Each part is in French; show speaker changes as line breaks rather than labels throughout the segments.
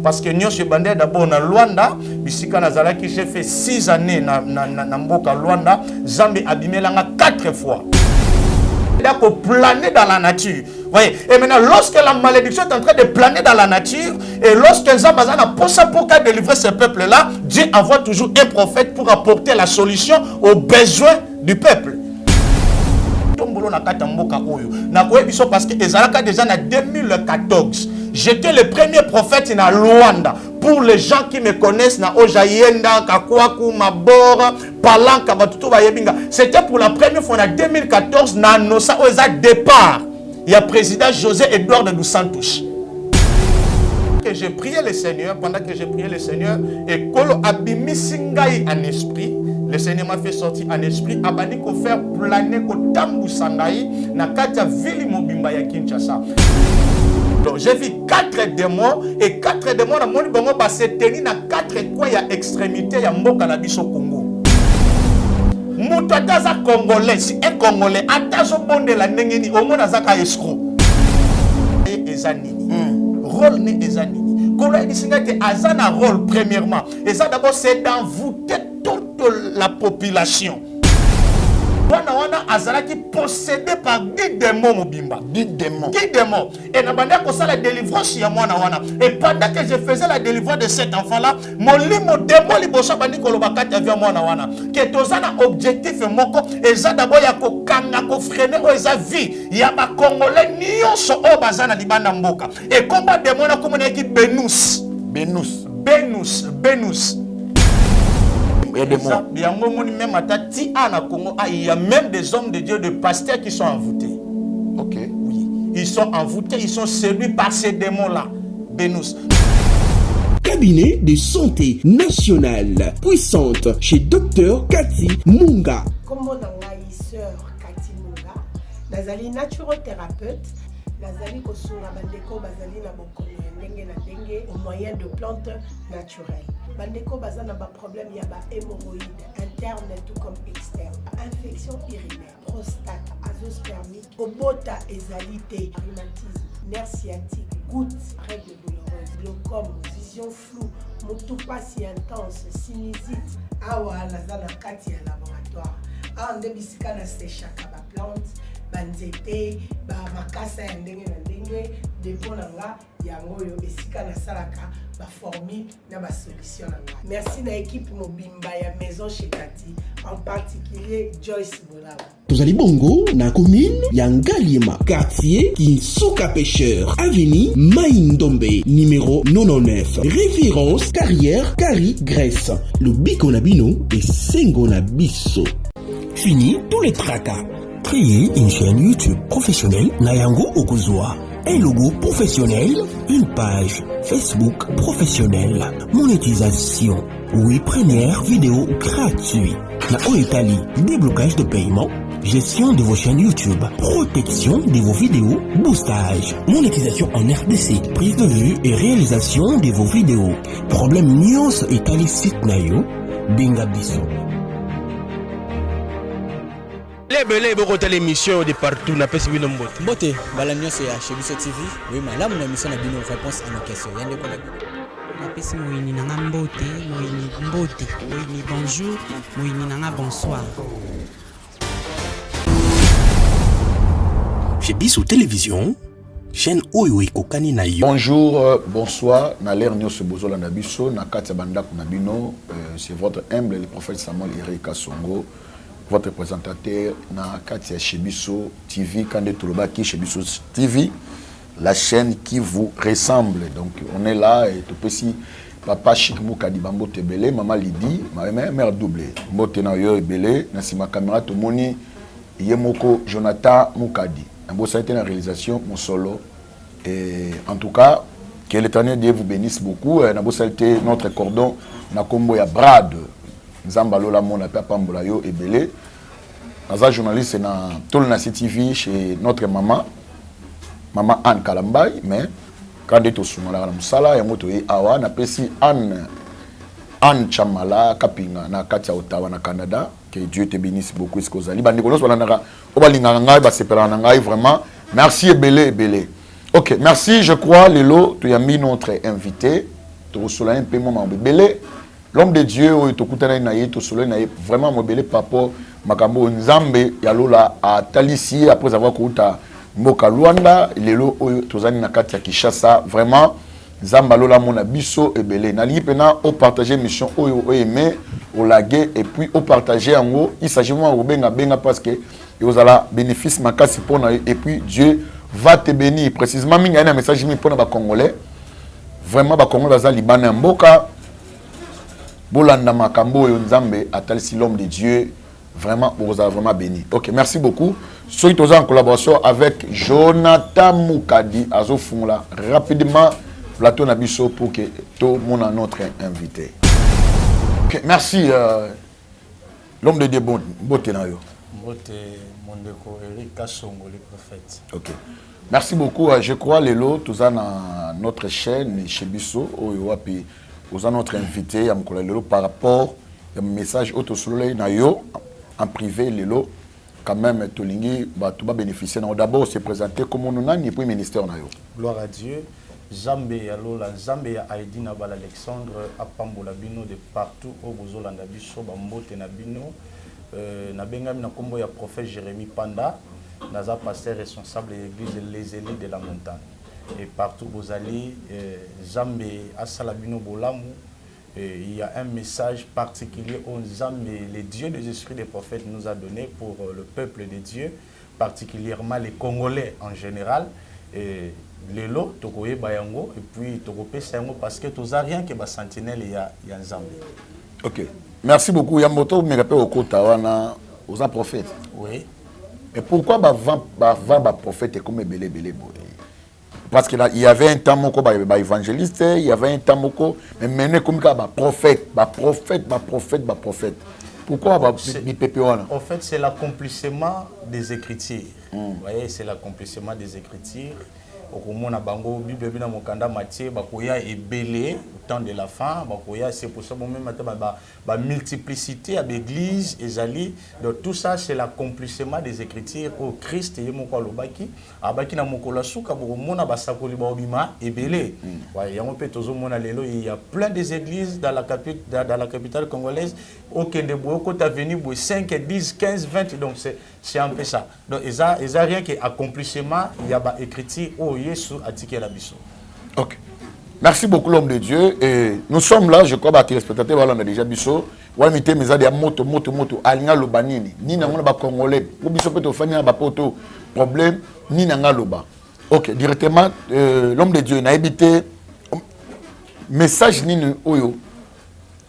Parce que nous, chez Bandé, d'abord, on a Luanda, Bissika Nazalaki, j'ai fait 6 années dans Mboka Luanda, Zambé Abimelanga 4 fois. D'accord, planer dans la nature. Voyez, et maintenant, lorsque la malédiction est en train de planer dans la nature, et lorsque Zambazan a pensé pour délivrer ce peuple-là, Dieu envoie toujours un prophète pour apporter la solution aux besoins du peuple. Parce que déjà en 2014, j'étais le premier prophète dans Luanda. Pour les gens qui me connaissent, na Ojayenda, Kakwaku, Mabora, Palanka, Batutu, Bayebinga. C'était pour la première fois en 2014, na Nosa Oza départ. Il y a le président José Eduardo dos Santos. J'ai prié le Seigneur, pendant que j'ai prié le Seigneur, et Kolo Abimisingai en esprit. Le Seigneur m'a fait sortir en esprit. Abani ko faire planer ko tambu sangai na kata vili mobimba ya Kinshasa. Donc j'ai vu 4 démons et 4 démons na moni bango ba se tenir na 4 coins ya extrémité ya mboka na biso Congo. Muto ataza congolais, si un congolais atazo bondela ndengeni omona zaka escroc. Ezanini. Rôle ne ezanini. Kolo ebisinga te azana rôle premièrement. Et ça d'abord c'est d'envoûter toute la population. Wana azalaki possédé par 10 démons mobimba. 10 démons. 10 démons. Et nabanda ko la délivrance ya wana. Et pendant que je faisais la délivrance de cet enfant là, mon limo démon liboso bandi ko lobakati avia wana. Que tozana objectif moko eza d'abord ya ko kanga ko freiner o eza vie ya ba congolais nyonso o bazana libanda mboka. Et combat démon na komona ki Benus. Il y a même des hommes de Dieu, des pasteurs qui sont envoûtés. Ok. Oui. Ils sont envoûtés, ils sont séduits par ces démons-là. Benus.
Cabinet de santé nationale puissante chez Dr Cathy Munga.
Comment sœur Cathy Munga, nazali naturothérapeute. Nazali kosunga bandeko bazali na bokono ndenge na ndenge au moyen de plantes naturelles. Bandeko bazana ba problème ya ba hémorroïdes interne tout comme externe, infection urinaire, prostate, azoospermique, obota ezalité, rhumatisme, nerf sciatique, gouttes, règles douloureuses, glaucome, vision floue, motopathie intense, sinusite. Awa nazana kati ya laboratoire. Awa ndebisika na sechaka ba plante banzete ba makasa ya ndenge na ndenge deponanga yango yo esika na salaka ba formule na ba solution nanga. Merci na équipe mobimba ya maison chez Cathy, en particulier Joyce Bolaba.
Tozali bongo na commune ya Ngaliema, quartier Kinsuka Pêcheur, avenue Maïndombe, numéro 99. Référence carrière Kari Grèce. Le Biko Nabino et Sengo Nabiso. Fini tous les tracas. Créer une chaîne YouTube professionnelle Nayango Okuzwa. Un logo professionnel, une page Facebook professionnelle. Monétisation. Oui, première vidéo gratuite. La Italie, déblocage de paiement. Gestion de vos chaînes YouTube. Protection de vos vidéos. Boostage. Monétisation en RDC. Prise de vue et réalisation de vos vidéos. Problème Nios Italie site Nayo. Bingabiso.
Les beaucoup de l'émission de partout n'a pas suivi nos mots.
Boté, Balamio c'est à Chebiso TV. Oui, madame, la mission a bien une réponse à nos questions. Y'a des collègues.
Napesi moyini nanga mbote, moyini mbote, moyini bonjour, moyini nanga bonsoir.
Chebiso Télévision, chaîne Oyo Kokani na yo.
Bonjour, bonsoir, na l'air Nyos Bozola Nabiso, na Katia Bandak Nabino, c'est votre humble, le prophète Samuel Erika Songo. Votre présentateur na Katia Chebiso TV, Kande Tolobaki Chebiso TV, la chaîne qui vous ressemble. Donc on est là et tout petit papa Chic Moukadi Bambo Tebele, maman Lydie, ma mère doublée. Mbote na yo Ebele, na sima caméra to moni Yemoko Jonathan Moukadi. Un ça a été la réalisation mon solo et en tout cas que l'Éternel Dieu vous bénisse beaucoup. Na ça a été notre cordon na kombo ya Brad. Nzambalola mona papa mbolayo ebele. Naza journaliste na Tolna TV chez notre maman Anne Kalambay, mais quand de to sumala na musala ya moto e awa na pesi Anne Chamala Kapinga na Katia Ottawa na Canada. Que Dieu te bénisse beaucoup ce que vous allez. Bandiko los balanaka obalinga ngai ba sepela na ngai vraiment. Merci ebele. Ok, merci. Je crois, Lelo, tu as mis notre invité. Tu as un peu mon bébé. L'homme de Dieu, tu as vraiment mon bébé papa. Makambo Nzambe, Yalola à Talissi, après avoir couru à Mboka Luanda, Lelo, tu as na Katia Kishasa. Vraiment, Zamba Lola Mona Bisso et Belé. Nali pena au partager mission au aimé, au lagué, et puis au partager en haut. Il s'agit moi au benga parce que vous avez bénéfice makasi pour nous, et puis Dieu va te bénir. Précisément, il y a un message pour les Congolais. Vraiment, les Congolais, les Libanais, Mboka, Bolanda Makambo, Nzambe, Atalsi, l'homme de Dieu. Vraiment, vous avez vraiment béni. Ok, merci beaucoup. Soyez tous en collaboration avec Jonathan Moukadi, Azo Fungla. Rapidement, plateau Nabiso pour que tout le monde a notre invité. Ok, merci. L'homme de Dieu, beauté na yo.
Beauté, mon déco, Eric Kassongo, le prophète.
Ok. Merci beaucoup. Je crois, Lélo, tous dans notre chaîne, chez Bisso, vous avez notre invité, par rapport au message autosolé na yo, en privé, Lélo, quand même, Tolingi, tu vas bénéficier. D'abord, se présenter comme on a, et puis ministère na yo.
Gloire à Dieu. Zambé Yalola, Zambé ya Aïdi Nabal Alexandre, Apambola Bino de partout au Bozolanda Biso, Bambote Nabino, Nabengami Nakombo ya prophète Jérémie Panda, Naza pasteur responsable de l'église Les Élites de la Montagne. Et partout Bozali, Zambé Asalabino Bolamu, il y a un message particulier au Zambé, le Dieu des esprits des prophètes nous a donné pour le peuple de Dieu, particulièrement les Congolais en général. Et Lelo, Tokoye Bayango, et puis Tokope Sango, parce que tous rien que bas sentinelle il y a Zambé.
Ok. Merci beaucoup. Yamboto, me rappelle au Kotawana, aux prophètes.
Oui.
Et pourquoi va prophète comme belé parce qu'il y avait un temps moko évangéliste, il y avait un temps moko mais maintenant comme prophète. Pourquoi
en fait, c'est l'accomplissement des Écritures. Vous voyez, c'est l'accomplissement des Écritures. Au moment où la Bible est mokanda Matthieu, bakoya est belé au temps de la fin, bakoya c'est pour ça que même la multiplicité à l'église et zali. Donc tout ça c'est l'accomplissement des Écritures au Christ et moko lobaki, abaki na mokola suka bo mona basakoli ba obima et belé. Ouais, yango pe tozo mona lelo, il y a plein des églises dans la capitale congolaise au Kendebo ko ta venu 5 10 15 20 donc c'est un peu ça. Donc ils a rien que accomplissement, il y a ba écriture au Yesu atike la biso.
OK. Merci beaucoup l'homme de Dieu et nous sommes là, je crois que les spectateurs voilà on a déjà biso. Wa mité meza de moto alinga lobanini. Ni na ngona ba congolais. Pour biso peut ofanya ba poto problème ni na ngaloba. OK, directement l'homme de Dieu n'a habité message ni oyo.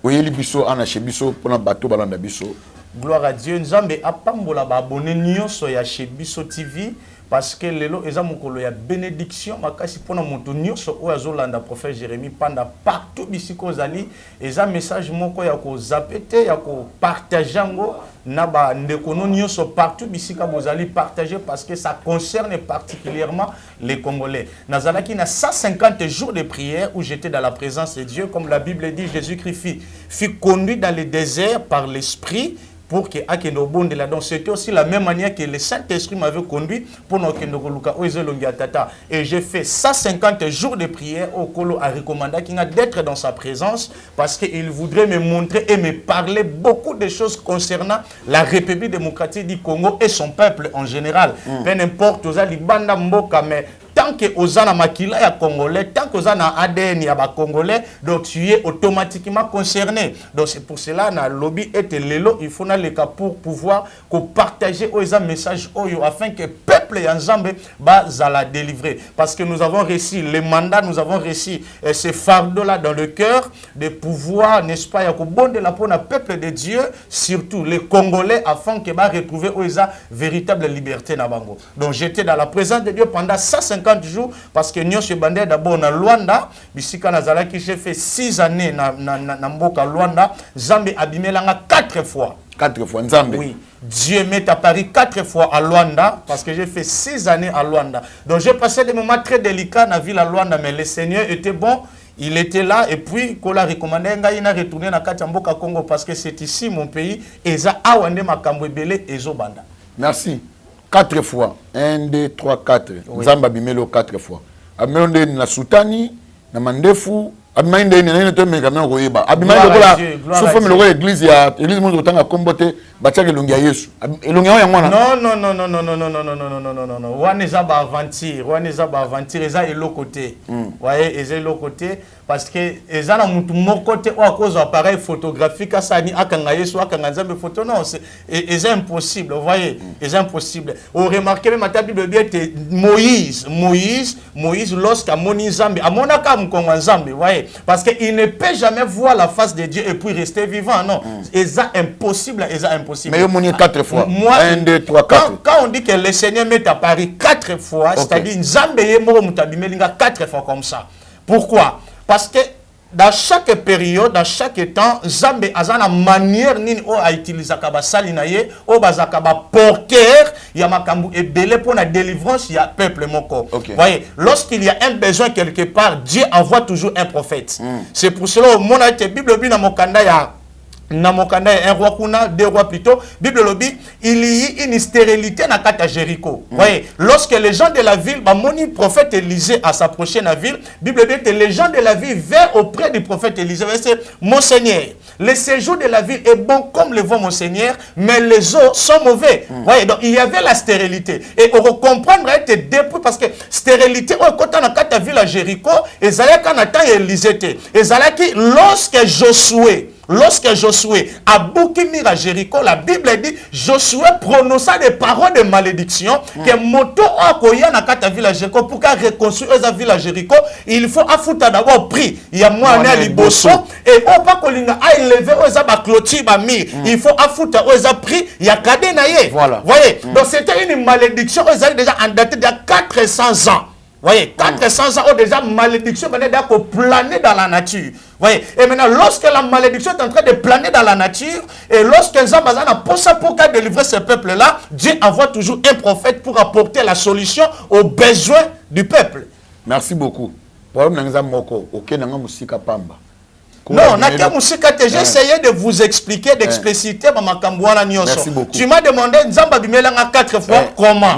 Oyeli biso ana chez biso pour na bateau balanda biso.
Gloire à Dieu. Nzambe apambola ba abonné nyonso ya chez Biso TV parce que lelo eza mokolo ya bénédiction makasi pona moto nyonso oyo azolanda prophète Jérémie Panda partout bisiko zali eza message moko ya ko zapete ya ko partager ngo na ba ndeko nyonso partout bisika bozali partager parce que ça concerne particulièrement les Congolais. Nazalaki na 150 jours de prière où j'étais dans la présence de Dieu comme la Bible dit Jésus-Christ fut conduit dans le désert par l'esprit pour que Akendo Bonde là. Donc c'était aussi la même manière que le Saint-Esprit m'avait conduit pour nos Kendo Luka Tata. Et j'ai fait 150 jours de prière au Kolo a recommandé d'être dans sa présence parce qu'il voudrait me montrer et me parler beaucoup de choses concernant la République démocratique du Congo et son peuple en général. Peu importe, aux Alibanda Mboka, mais tant que Ozana Makila ya Congolais, tant que Ozana ADN ya ba Congolais, donc tu es automatiquement concerné. Donc c'est pour cela na lobby et lelo il faut na le cas pour pouvoir partager un message afin que peuple ya Nzambe ba zala délivrer parce que nous avons reçu les mandats, nous avons reçu ce fardeau là dans le cœur de pouvoir n'est-ce pas ya ko bonde la pour na peuple de Dieu surtout les Congolais afin que ba retrouver oza véritable liberté na bango. Donc j'étais dans la présence de Dieu pendant 150 jours parce que nous sommes d'abord na Luanda bisika nazalaki j'ai fait 6 années na mboka Luanda Zambé abimelanga 4 fois.
4 fois Nzambe.
Oui, Dieu m'est apparu 4 fois à Luanda parce que j'ai fait 6 années à Luanda. Donc j'ai passé des moments très délicats dans la ville à Luanda mais le Seigneur était bon. Il était là et puis qu'on l'a recommandé, il a retourné dans Katamboka Congo parce que c'est ici mon pays et ça a wande makambo belé et zobanda.
Merci. 4 fois. 1, 2, 3, 4. Nzamba bimelo 4 fois. abimai na Soutani na Mandefu abimai ndeni na nto me kamena koyeba abimai lokola souffre me lokola église ya église mo tanga kombote batiaka elongi ya Yesu elongi ya mwana
non wana ba aventure eza elokote voyez eza elokote parce que eza na mutu mokote o cause appareil photographique asani akanga Yesu akanga Nzambe photo non c'est impossible vous voyez c'est impossible on remarque même la Bible bien Moïse lorsqu'à moni Nzambe amonaka mkongo Nzambe vous voyez parce que il ne peut jamais voir la face de Dieu et puis rester vivant non c'est impossible
mais il moni 4 fois
moi
1 2 3 4
quand on dit que le Seigneur met à Paris 4 fois c'est-à-dire Nzambe yemo mutabimelinga 4 fois comme ça pourquoi parce que dans chaque période, dans chaque temps, Nzambe a une manière nini o a utiliser kaba salinaye o bazakaba porteur ya makambu et belé pour la délivrance ya peuple moko. Voyez, lorsqu'il y a un besoin quelque part, Dieu envoie toujours un prophète. C'est pour cela au monde la Bible bi na mokanda ya Namokanda un roi kuna, 2 rois plutôt. Bible lobby, il y a une stérilité dans Kata Jéricho. Voyez, lorsque les gens de la ville, moni prophète Élisée à s'approcher de la ville, Bible dit que les gens de la ville vinrent auprès du prophète Élisée. Mon Seigneur, le séjour de la ville est bon comme le vent, mon Seigneur, mais les eaux sont mauvais. Voyez, donc il y avait la stérilité. Et on comprendre depuis parce que stérilité, on quand on a Kata ville à Jéricho, et Zalaka Nathan et Élisée. Et Zalaki, lorsque Josué a boukimi à Jéricho, la Bible dit Josué prononça des paroles de malédiction que moto akoya na kata ville à Jéricho pour qu'à reconstruire la ville à Jéricho, il faut afouta d'abord prix. Il y a moi né liboso et on pas kolinga a élevé aux aba clôture ba mi. Il faut afouta aux a prix, il y a kadé naie. Voilà. Voyez, donc c'était une malédiction aux a déjà en date de 400 ans. Voyez, 400 ans ont déjà malédiction pour planer dans la nature. Voyez, et maintenant, lorsque la malédiction est en train de planer dans la nature, et lorsque Nzambe a pensé pour délivrer ce peuple-là, Dieu envoie toujours un prophète pour apporter la solution aux besoins du peuple.
Merci beaucoup.
Non, j'ai essayé de vous expliquer, d'expliciter Merci beaucoup. Tu m'as demandé, Nzamba Bimelanga 4 fois, comment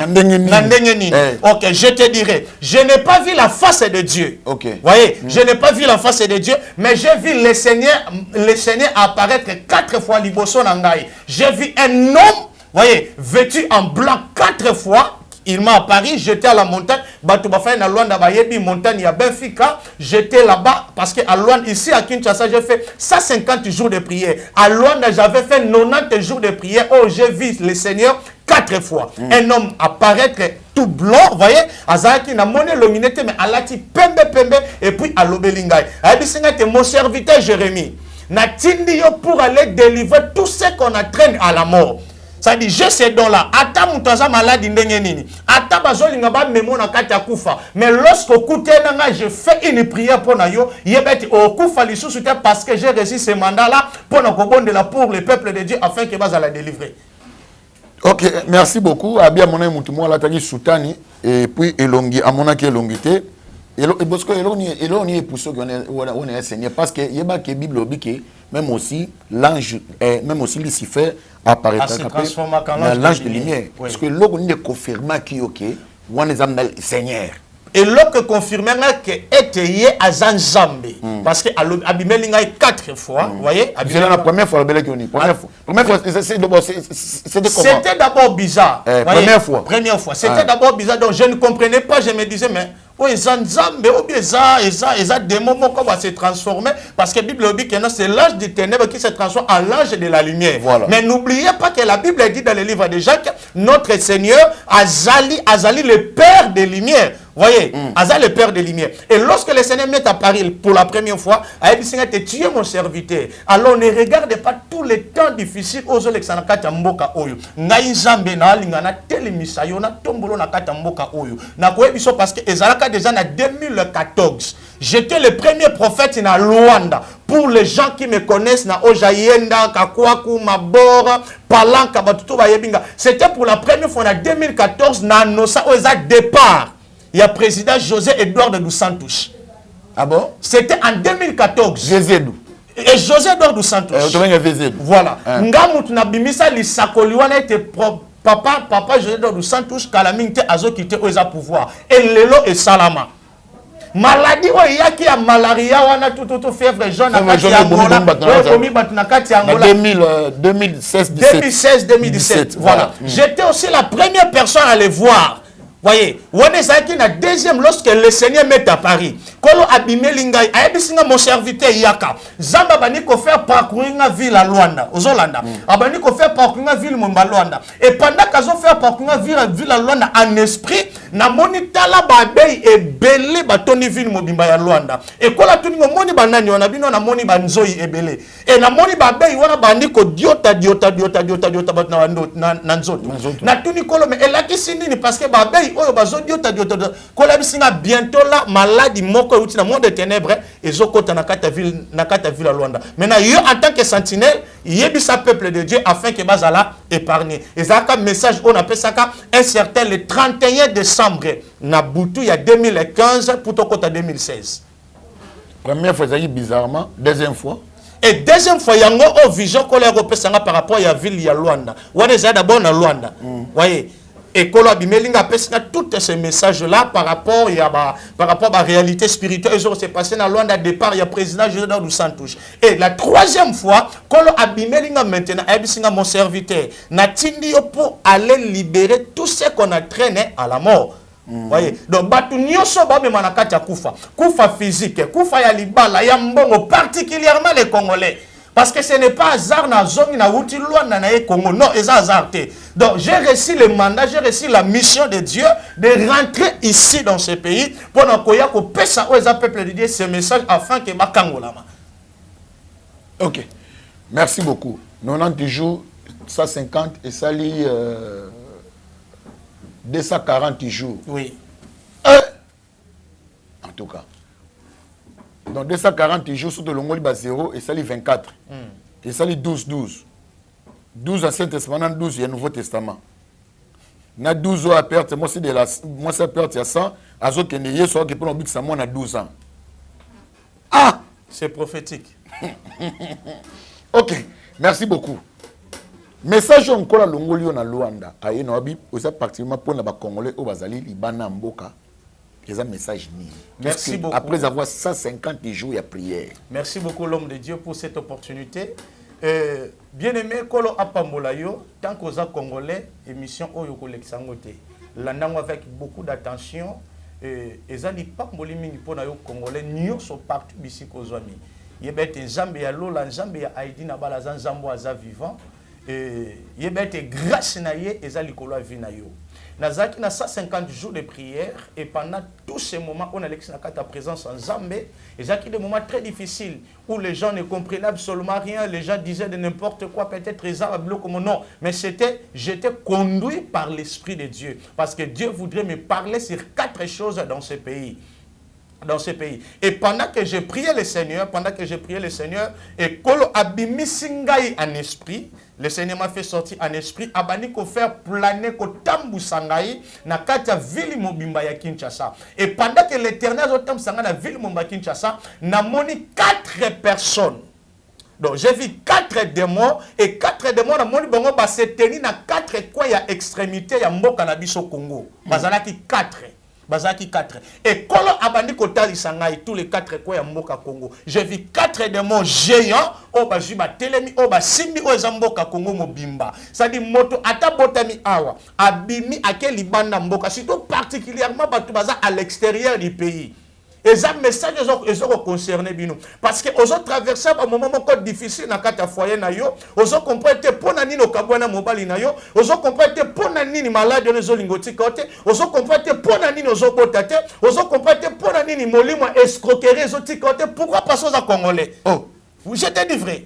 ok, je te dirai, je n'ai pas vu la face de Dieu. Voyez, je n'ai pas vu la face de Dieu, mais j'ai vu le Seigneur apparaître 4 fois liboso nangai. J'ai vu un homme, voyez, vêtu en blanc 4 fois. Il m'a apparu, j'étais à la montagne, montagne à Benfica, j'étais là-bas parce qu'à Luanda, ici à Kinshasa, j'ai fait 150 jours de prière. À Luanda, j'avais fait 90 jours de prière. Oh, j'ai vu le Seigneur 4 fois. Un homme apparaître tout blanc, vous voyez, Azaki n'a monnaie luminité, mais alati pembe, et puis à l'obélingaï. Mon serviteur Jérémie, n'a tindi pour aller délivrer tout ce qu'on entraîne à la mort. Ça dit, j'ai ces dons-là. Ata mutaza malade ndengenini. Ata bazolinga ba memo na kati ya kufa. Mais lorsque koute nanga, je fais une prière pour nayo. Yebeti o kufa lisusu te parce que j'ai reçu ce mandat-là pour na kobondela pour le peuple de Dieu afin que bas la délivrer.
Ok, merci beaucoup. Abia mona mutumo la tagi Soutani et puis elongi amona ki elongité. Et parce que eloni est pour ceux qui on est Seigneur parce que yeba que Bible obi même aussi l'ange même aussi Lucifer apparaît dans l'ange de lumière parce que l'on est confirmé qui OK on est dans le Seigneur
et l'autre confirmé que était à Zanzambe parce que abimelinga 4 fois vous voyez
c'est la première fois première fois
c'était d'abord bizarre première fois c'était d'abord bizarre donc je ne comprenais pas je me disais mais oui, Zanzambe, ou bien ça, des moments qu'on va se transformer, parce que la Bible dit que c'est l'âge des ténèbres qui se transforme en l'âge de la lumière. Voilà. Mais n'oubliez pas que la Bible dit dans le livre de Jacques, notre Seigneur, Azali, le Père des Lumières. Voyez, Azali, le Père des Lumières. Et lorsque le Seigneur met à Paris pour la première fois, il dit, Seigneur, tu es mon serviteur. Alors ne regarde pas tous les temps difficiles aux Alexandra Mboka Oyo. Naïzambe, na lingana, telemisayo, na tombolo na Katamboka Oyo. Na koebiso parce que Ezalaka déjà en 2014. J'étais le premier prophète dans Luanda. Pour les gens qui me connaissent, na Ojayenda, Kakwaku, Mabora, Palanka, Batuto, Bayebinga. C'était pour la première fois en 2014, na Nosa Oza départ. Il y a le président José Eduardo dos Santos.
Ah bon?
C'était en 2014.
José
et José Eduardo dos Santos. Voilà. Ngamutu na bimisa li sakoliwana était papa José Eduardo dos Santos kalaminte azo quitté au pouvoir. Et lelo et salama. maladie oyo eyaki ya malaria wana tout fièvre jaune na kati ya Angola komi bato na kati ya Angola 2016-2017 voilà. J'étais aussi la première personne à les voir. Voyez, on est qui na deuxième lorsque le Seigneur met à Paris. Kolo abimelingai, ayebisinga mon serviteur Yaka. Zamba bani ko faire parcourir la ville à Luanda, aux Hollanda. Abani ko faire parcourir la ville Momba Luanda. Et pendant qu'ils ont fait parcourir la ville à Luanda en esprit, na moni tala babei et belé batoni ville mobimba ya Luanda. Et kola tuni moni banani wana bino na moni banzoi e belé. Et na moni babei wana bani ko diota batna na nzoto. Na tuni kolo mais elaki sindini parce que babei oyo bazodiota kola bisinga bientôt là maladie moko uti na monde de ténèbres ezokota na kata ville à Luanda. Maintenant yo en tant que sentinelle yebisa peuple de Dieu afin que bazala épargné. Et ça un message on appelle ça un certain le 31 décembre na butu ya 2015 pour tokota 2016.
Première fois ça bizarrement, deuxième fois
et deuxième fois yango au vision colère opesanga par rapport à ville ya Luanda. Wana za d'abord na Luanda. Voyez. Et Kolo Abimelinga a tous ces messages-là par rapport à la réalité spirituelle. Ils ont passé dans Luanda départ, il y a le président José dos Santos. Et la troisième fois, Kolo Abimelinga maintenant, mon serviteur, n'a tindi pour aller libérer tout ce qu'on a traîné à la mort. Voyez, donc batu nyoso ba me manakati ya kufa physique, kufa ya libala, ya mbongo, particulièrement les Congolais. Parce que ce n'est pas hasard na zone na wuti Luanda na Congo. Non, c'est hasard. Donc j'ai reçu le mandat, j'ai reçu la mission de Dieu de rentrer ici dans ce pays pour que pesa aux peuple de Dieu ce message afin que bakangolama.
OK. Merci beaucoup. 90 jours, 150 et ça lit 240 jours.
Oui.
En tout cas. Donc 240 jours sur le Longoli bas 0 et ça lit 24. Et ça lit 12. 12 Ancien Testament, 12 il y a Nouveau Testament. Na 12 ans à perte, moi c'est de la moi c'est perte il y a 100, à ce que ne soit que pour le but ça moi on a 12 ans. Ah,
c'est prophétique.
OK, merci beaucoup. Message encore à Longoli on a Luanda. Aye no abi, aussi particulièrement pour na ba Congolais au bazali libana mboka. Un message.
Merci beaucoup.
Après avoir 150 jours de prière.
Merci beaucoup l'homme de Dieu pour cette opportunité. Bien-aimé, Kolo Apambolayo, tant qu'aux Congolais, émission Oyo Koleksangote. L'andango avec beaucoup d'attention. Et zali pas molimi pour na yo Congolais, nous sommes partout ici qu'aux amis. Yebete Nzambe ya Lola, Nzambe ya Haïti na balazan Nzambo aza vivant. Yebete grâce na ye ezali kolo avina yo. Nazaki na 150 jours de prière et pendant tous ces moments on a ta présence en Zambé et j'ai des moments très difficiles où les gens ne comprenaient absolument rien, les gens disaient de n'importe quoi, peut-être comme non, mais j'étais conduit par l'Esprit de Dieu parce que Dieu voudrait me parler sur 4 choses dans ce pays. Et pendant que j'ai prié le Seigneur, et Kolo abimisingai en esprit, le Seigneur m'a fait sortir en esprit, abani ko faire planer ko tambu sangai na kati ya ville mobimba ya Kinshasa. Et pendant que l'Éternel a tambu sangai na ville mobimba Kinshasa, na moni 4 personnes. Donc j'ai vu 4 démons et 4 démons na moni bongo ba se tenir na 4 coins ya extrémité ya mboka na biso Congo. Bazalaki 4. Bazaki 4. Et Kolo abandi kotali sangai tous les 4 coins ya mboka Congo. J'ai vu 4 démons géants au bajuba telemi au basimbi au zamboka Congo mobimba. Ça dit moto ata botami awa abimi akeli banda mboka surtout particulièrement batu baza à l'extérieur du pays. Et ça message ils ont concerné bino parce que aux autres traverser un moment encore difficile na kata foyer na yo, aux autres comprendre pona nini okabwana mobali na yo, aux autres comprendre pona nini malade on zo lingoti côté, aux autres comprendre pona nini ozo botate, aux autres comprendre pona nini molimo escroquerie zo côté. Pourquoi pas aux Congolais? Oh, je te dis vrai.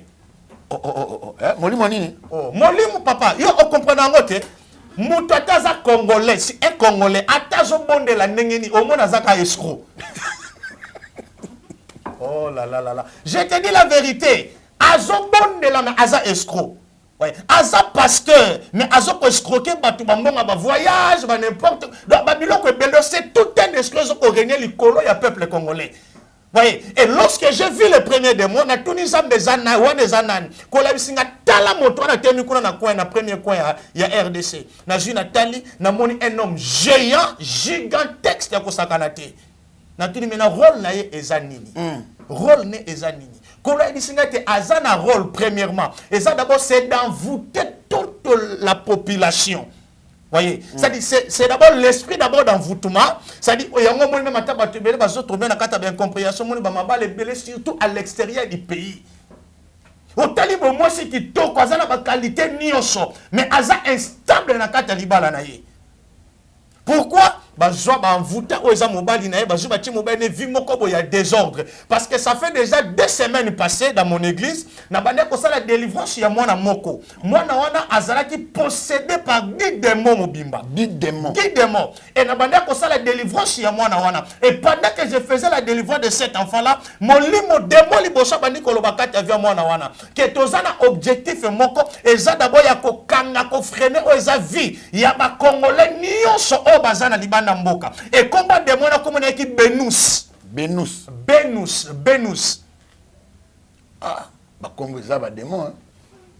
Molimo nini?
Oh, molimo papa, yo o comprendre ngote. Mutu ataza Congolais, si un Congolais atazo bonde la nengeni au moins azaka escroc. Oh là là là là. Je te dis la vérité. Azo bonde la mais aza escroc. Ouais. Aza pasteur, mais azo ko escroquer batu bambonga ba voyage, ba n'importe. Donc Babylone ko belo c'est tout un escroc ko régner likolo ya peuple congolais. Voyez, et lorsque j'ai vu le premier démon, na tunisa bezana wa dezanan, ko la bisinga tala moto na tenu kuna na coin na premier coin ya RDC. Na ju na tali na moni un homme géant, gigantesque ya ko sakanate.
natuni mena rôle na ye eza nini rôle ne eza nini kolo ebisinga te aza na rôle premièrement eza d'abord c'est d'envoûter toute la population. Voyez, c'est d'abord l'esprit d'abord d'envoûtement, c'est-à-dire yango moni même ata bato belé bazo trouver na kata bien compréhension moni ba mabale belé surtout à l'extérieur du pays. Otali bo moi si ki to kwa za na ba qualité nyonso mais aza instable na kata libala na ye. Pourquoi? Bazwa ba envoûter o eza mobali na ye bazwa ba ti mobali ne vi moko bo ya désordre parce que ça fait déjà 2 semaines passées dans mon église na bande ko ça la délivrance ya mwana moko mwana wana azala ki possédé par 10 démons mobimba
10 démons
et na bande ko ça la délivrance ya mwana wana et pendant que je faisais la délivrance de cet enfant là mon limo démon liboso bandi ko lobakati avia mwana wana que tozana objectif moko eza d'abord ya ko kanga ko freiner o eza vie ya ba congolais nyonso o bazana libana mboka et combat démon na comme na ki Benus.
Ah, ba Congo za ba démon hein.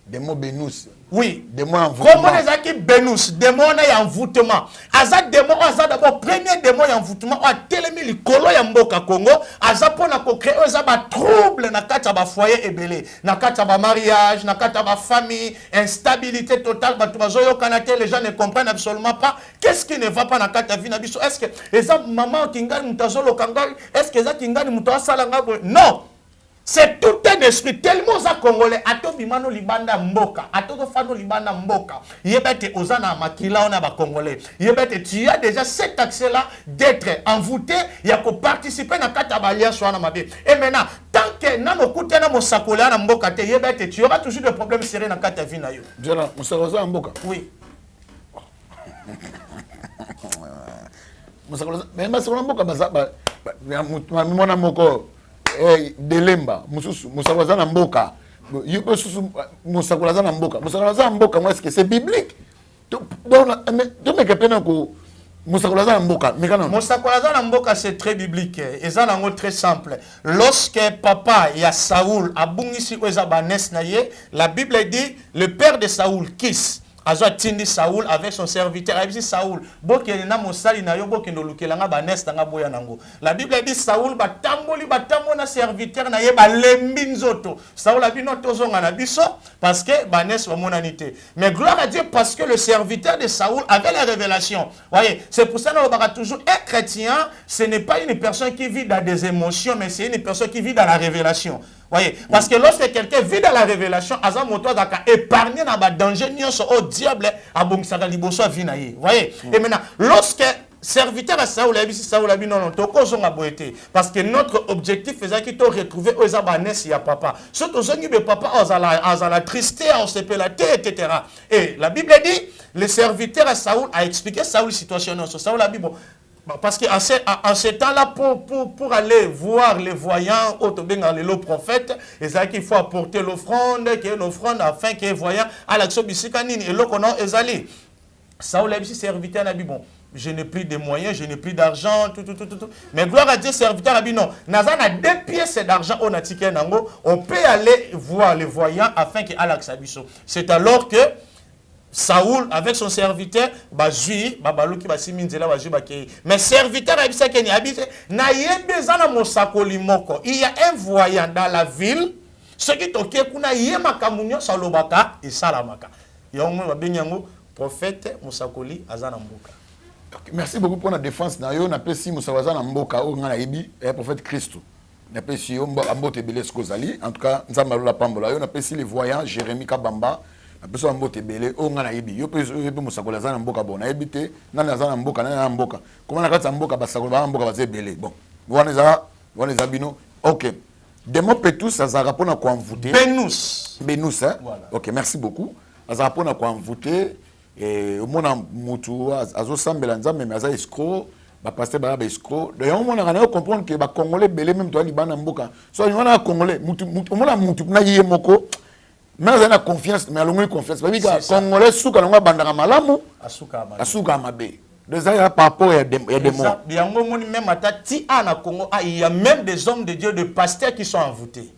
Démon Benus.
Oui,
démon envoûtement.
Comment les aki Benus, démon na envoûtement. Aza démon aza d'abord premier démon ya envoûtement a telemi likolo ya mboka Congo, aza pona ko créer aza ba trouble na kati ba foyer ebelé, na kati ba mariage, na kati ba famille, instabilité totale ba tubazo yo kanate les gens ne comprennent absolument pas qu'est-ce qui ne va pas na kati vie na biso. Est-ce que eza maman kingani mutazolo kangali, est-ce que eza kingani mutawasala ngabo? Non. C'est tout un esprit tellement za congolais ato bimano libanda mboka ato fano libanda mboka yebete ozana makila ona ba congolais yebete tu as déjà cet accès là d'être envoûté ya ko participer na kata balia swana mabe et maintenant tant que nano kutena mosakola na mboka te yebete tu auras toujours des problèmes sérieux na kata vie na yo
jona mosakola mboka
oui
mosakola mais mosakola mboka baza mona moko Delemba, Moussakolaza na mboka. Moussakolaza na mboka. Moussakolaza na mboka, moi, est-ce que c'est biblique? Donc, mais que peine que Moussakolaza na mboka.
Moussakolaza na mboka, c'est très biblique. Et ça, c'est très simple. Lorsque papa, il y a Saoul, a bungisi oza banes naye, la Bible dit, le père de Saoul, Kis, Azo tindi Saoul avec son serviteur. Il dit Saoul, boke na mosali na yo boke no lukelanga ba nesta nga boya nango. La Bible dit Saoul batamboli na serviteur na ye ba lembi nzoto. Saoul a dit non tozonga na biso parce que ba nes wa monanité. Mais gloire à Dieu parce que le serviteur de Saoul avait la révélation. Voyez, c'est pour ça que nous toujours un chrétien, ce n'est pas une personne qui vit dans des émotions mais c'est une personne qui vit dans la révélation. Voyez, parce que lorsque quelqu'un vit dans la révélation, Azam Moto Daka épargné dans le danger, au diable, à Bongsaka Liboso Vinaye. Voyez, et maintenant, lorsque serviteur à Saoul a dit non, parce que notre objectif est qu'il te retrouver aux abanes et à papa. Surtout, aux papa, à la tristesse, on se peut la tête, etc. Et la Bible dit, le serviteur à Saoul a expliqué Saoul situation. Saoul a dit, bon, parce qu'en ce temps-là, pour aller voir les voyants, le prophète, il faut apporter l'offrande, qui est une offrande afin que les voyants à l'action bisikanini. Et là, on a Ezali. Saoul a dit, serviteur a dit, bon, je n'ai plus de moyens, je n'ai plus d'argent, tout. Mais gloire à Dieu, serviteur a dit, non, Nazan a 2 pièces d'argent, on peut aller voir les voyants afin qu'il y ait l'accès. C'est alors que Saoul, avec son serviteur, mais serviteur il y a un voyant dans la ville, ce qui est prophète Moussakoli Azanamboka.
Merci beaucoup pour la défense. On appelle si Moussakoli Mboka ou prophète Christ. On appelle si Ambote Beleskozali. En tout cas, on appelle si les voyants Jérémie Kabamba. Apeso ambote belé o ngana yebi yo peso yebi musakola za na mboka bona yebite nana za na mboka nana mboka comment na kata mboka basakola ba mboka baze belé bon wana za bino OK demo petus ça rapona ko envoûter Benus hein voilà. OK merci beaucoup ça rapona ko envoûter et au mona mutu azo sambela nzambe mais aza escroc ba pasteur ba escroc de on mona kana comprendre que ba congolais belé même toi libana mboka so on a congolais mutu mona mutu na yé moko. Mais on a confiance, mais on a confiance. Parce que Congolais souka longa bandaka malamu, asuka mabe. Déjà par rapport à des mots.
Même à Tati à Congo, il y a même des hommes de Dieu, de pasteurs qui sont envoûtés.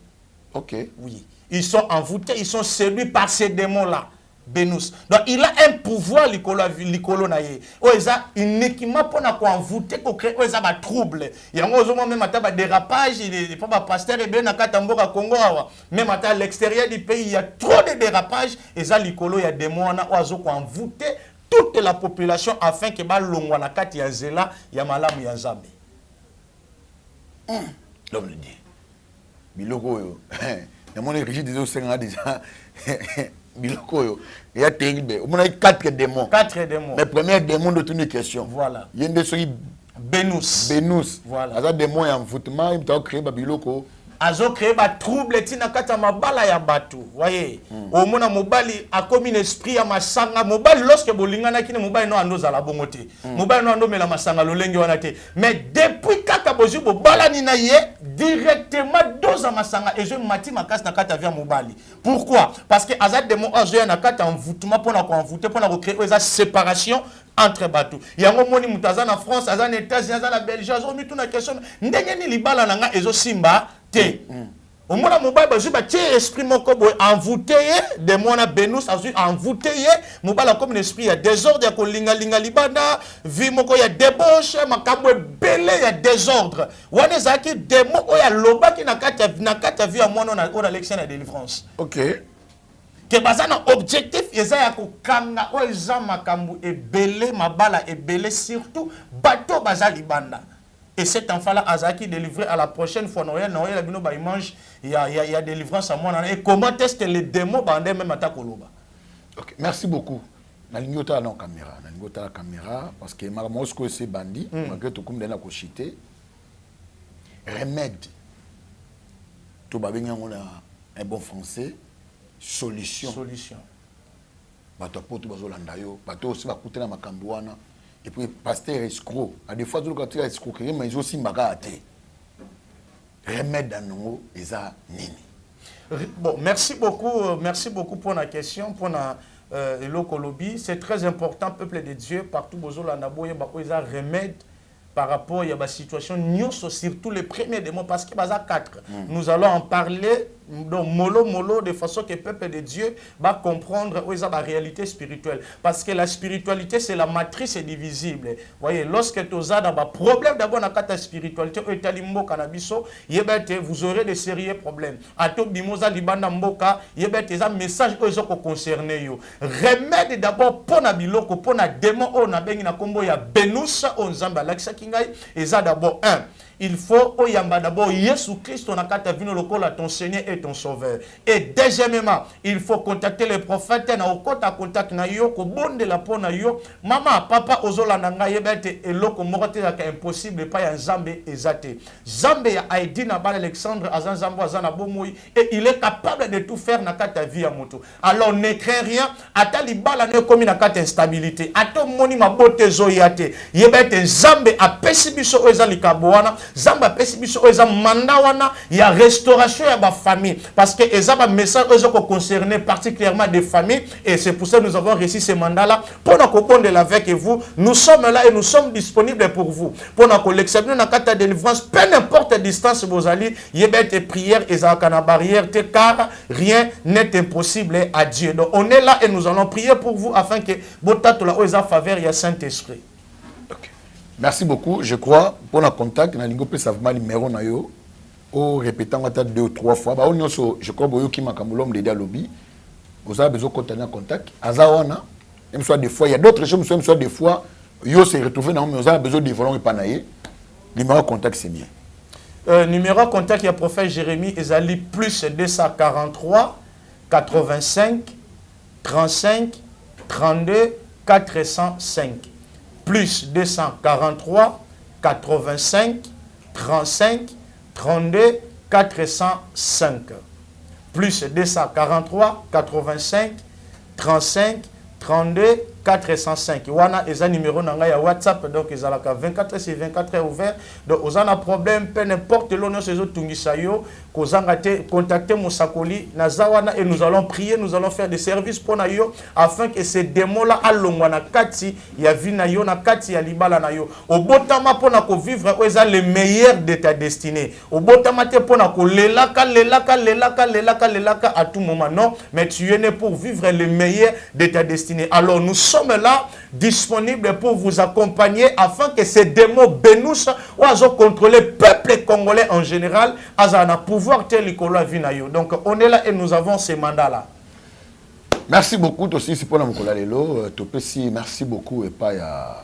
OK.
Oui, ils sont envoûtés, ils sont séduits par ces démons-là. Benous. Donc il a un pouvoir likolo na ye. Oeza uniquement pour na ko envoûter ko créer oeza ba trouble. Yango ozo même ata ba dérapage, il pas ba pasteur et bien na katamboka Congo awa. Même ata à l'extérieur du pays, il y a trop de dérapages et ça likolo ya démon na ozo ko envoûter toute la population afin que ba longwa na kati ya zela ya malamu ya Nzambe.
L'homme le dit. Biloko yo. Na mon rigide des osenga déjà. Biloko yo. Il y a terrible. On a 4 démons.
4 démons.
Les premiers démons de toutes les questions.
Voilà.
Il y a des choses
Benous.
Benous.
Voilà.
Ça démon et envoûtement, il t'a créé Biloko.
Azo créé ba trouble tina kata mabala ya batu. Voyez. Au mona mobali a comme un esprit ya masanga mobali lorsque bolingana kine mobali no ando za la bongote. Mobali no ando mela masanga lolenge wana te. Mais depuis kaka bozu bo bala ni na ye directement doza masanga et je mati makas na kata via mobali. Pourquoi? Parce que azad demo azo ya na kata envoûtement pour na ko envoûter pour na ko créer eza séparation entre bateaux. Yango moni mutaza na France, aza na États-Unis, aza na Belgique, azo mitu na question ndenge ni libala nanga ezo simba te. Au moins mobile bazu ba tie esprit moko boy envoûté de mona Benous azu envoûté mobile comme un esprit ya désordre ya ko linga libanda, vie moko ya débauche, makambo belé ya désordre. Wana zaki demo oya loba ki na kata vie ya mwana na l'élection de délivrance.
OK.
Que bazana objectif eza ya kokanga o eza makambu ebele mabala ebele surtout bateau bazali banda et cet enfant là azaki délivré à la prochaine fois Noël la bino ba image il y a délivrance à moi et comment tester les démons bandé même ata koloba.
OK, merci beaucoup. Na lingota na caméra, na lingota la caméra parce que Maramosko c'est bandit, malgré tout comme na ko chité. Remède. To ba benga on a un bon français. Solution. Bato poto bazolanda yo, bato aussi bakute na makambo wana et puis pasteur escroc. À des fois quand tu as escroquerie mais ils aussi mbaka até. Remède dans eza nini.
Bon, merci beaucoup pour la question, pour la lobby. C'est très important peuple de Dieu partout bozolanda boye ba eza remède par rapport à la situation, surtout les premiers démons, parce qu'il y a 4. Nous allons en parler donc, mollo, de façon que le peuple de Dieu va comprendre la réalité spirituelle. Parce que la spiritualité, c'est la matrice indivisible. Vous voyez, lorsque tu as un problème d'abord dans la spiritualité, vous aurez des sérieux problèmes. À tout bimosa libanda mboka, un message concerné. Remède d'abord pour na biloko, pour na démon, on a bengi na kombo ya Benous, on zamba laksa kingai, et ça d'abord il faut oyamba d'abord Jésus Christ on a kata vino lokola ton Seigneur et ton Sauveur. Et deuxièmement, il faut contacter les prophètes na okota contact na yo ko bonde la pona yo mama papa ozola nanga yebete eloko moko te ka impossible pa ya Nzambe ezate. Nzambe ya Aidi na bal Alexandre azan Zambo azana bomoi et il est capable de tout faire na kata vie ya moto. Alors ne crains rien, ata libala ne komi na kata instabilité. Ato moni mabote zoyate. Yebete Nzambe apesi biso ezali kabwana. Zamba pesi biso eza manda wana ya restauration ya ba famille parce que ezaba message ezo ko concerner particulièrement des familles et c'est pour ça que nous avons réussi ce mandat là pour na ko bondela avec vous. Nous sommes là et nous sommes disponibles pour vous pour na ko l'examiner na kata délivrance peu n'importe distance bozali yebete prière ezaka na barrière te car rien n'est impossible à Dieu. Donc on est là et nous allons prier pour vous afin que botato la eza faveur ya Saint-Esprit.
Merci beaucoup. Je crois, pour le contact, na lingo pe savement numéro na yo, au répétant 2 ou 3 fois. Bah je crois boyo ki makamulom de dialobi. Vous avez besoin de contact en contact. Azawana, même soit des fois, il y a d'autres choses, même soit des fois, yo se retrouver dans mais vous avez besoin de voler panaye. Numéro contact c'est bien.
Numéro contact il y a prophète Jérémie ezali plus 243 85 35 32 405. Plus 243, 85, 35, 32, 405. Plus 243, 85, 35, 32,
405. Wana eza numéro nanga ya WhatsApp, donc ezalaka 24 sur 24 heures ouvert. Donc ozana problème, peu n'importe l'honneur ces autres tungisa yo, kozangate contacter Mosakoli nazawana et nous allons prier, nous allons faire des services pour na yo afin que ces démons là alongwa na kati ya vina yo na kati ya libala na yo. Obotama pona ko vivre eza le meilleur de ta destinée. Obotama te pona ko lelaka à tout moment, non, mais tu es né pour vivre le meilleur de ta destinée. Alors nous sommes là disponibles pour vous accompagner afin que ces démons bénoussent ou contrôler le peuple congolais en général, à pouvoir tel que vinayo. Donc on est là et nous avons ces mandats là.
Merci beaucoup aussi pour la Lelo. Merci beaucoup et pas à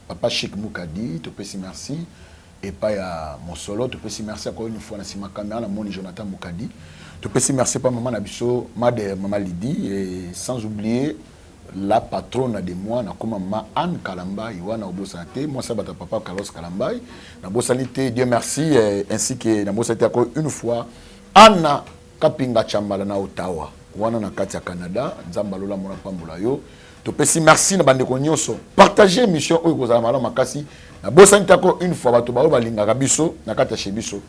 Papa Chic Moukadi. Merci et pas à mon solo. Merci encore une fois à caméra la moni Jonathan Moukadi. Merci pas maman Nabiso, maman Lydie et sans oublier la patronne de moi na comme maman Anne Kalamba Iwana Obosate. Moi ça bata papa Carlos Kalamba. Na Bosanité Dieu merci ainsi que na Bosanité encore une fois Anna Kapinga Chambala na Ottawa. Wana na kati ya Canada, Nzambalola mona pambola yo. Topesi merci na bande ko nyonso. Partager mission oyo kozala mala makasi. Na Bosanité encore une fois bato ba balingaka biso na kati ya Shebiso.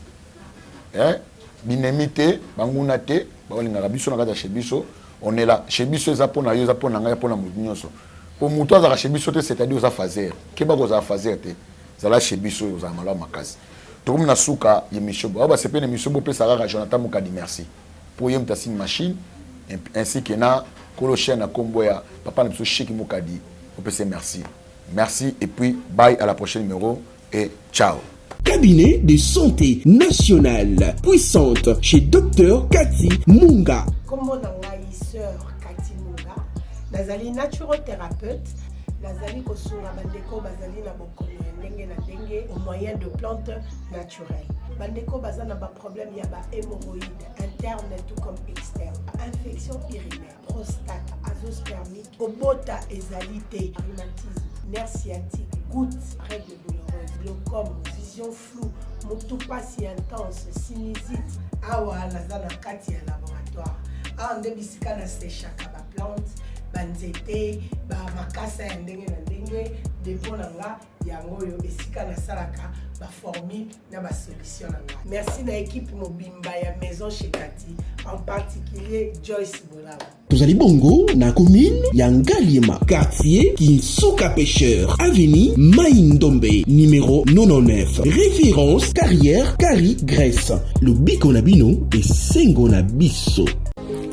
Binemité, bangunate, balingaka biso na kati ya Shebiso. On est là. Shebiso ezapona yo zapona nga yapona munyonso. Pour muto za Shebiso te c'est-à-dire oza fazer. Keba koza fazer te. Zala Shebiso oza mala makasi. Tokum na suka yemission. Ba sepene mission bo pesa ka Jonathan Mukadi merci. Pour yem tasine machine ainsi que na Kolochen na Komboya papa na biso Chic Mukadi. On peut se merci. Merci et puis bye à la prochaine numéro et ciao.
Cabinet de santé nationale puissante chez Dr Cathy Munga.
Comme on a sœur Cathy Munga, nazali naturothérapeute, nazali kosunga bandeko bazali na bokono ndenge na ndenge au moyen de plantes naturelles. Bandeko bazana ba problème ya ba hémorroïdes interne tout comme externe, infection urinaire, prostate, azoospermite, obota ezalité, rhumatisme, nerf sciatique, gouttes, règles douloureuses, glaucome, vision floue, moutoupasie intense, sinusite, awa nazana kati ya laboratoire. Ande bisika na sechaka ba plante, banzete, ba makasa ya ndenge na ndenge, depo na nga yango yo esika na salaka ba formule na ba solution na nga. Merci na équipe mobimba ya maison chez Cathy, en particulier Joyce Bolaba.
Tozali bongo na commune ya Ngaliema, quartier Kinsuka Pêcheur, avenue Maïndombe, numéro 99. Référence carrière Kari Grèce. Le biko na bino et sengo na biso.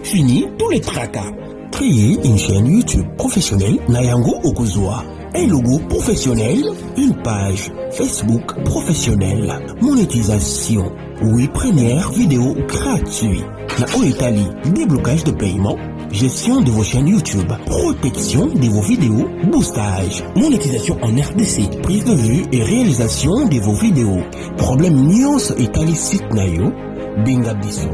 Fini tous les tracas. Créer une chaîne YouTube professionnelle Nayango Okuzwa. Un logo professionnel, une page Facebook professionnelle. Monétisation. Oui, première vidéo gratuite. Na Italie, déblocage de paiement. Gestion de vos chaînes YouTube, protection de vos vidéos, boostage, monétisation en RDC, prise de vue et réalisation de vos vidéos. Problème nuance Italie site nayo, Binga Biso.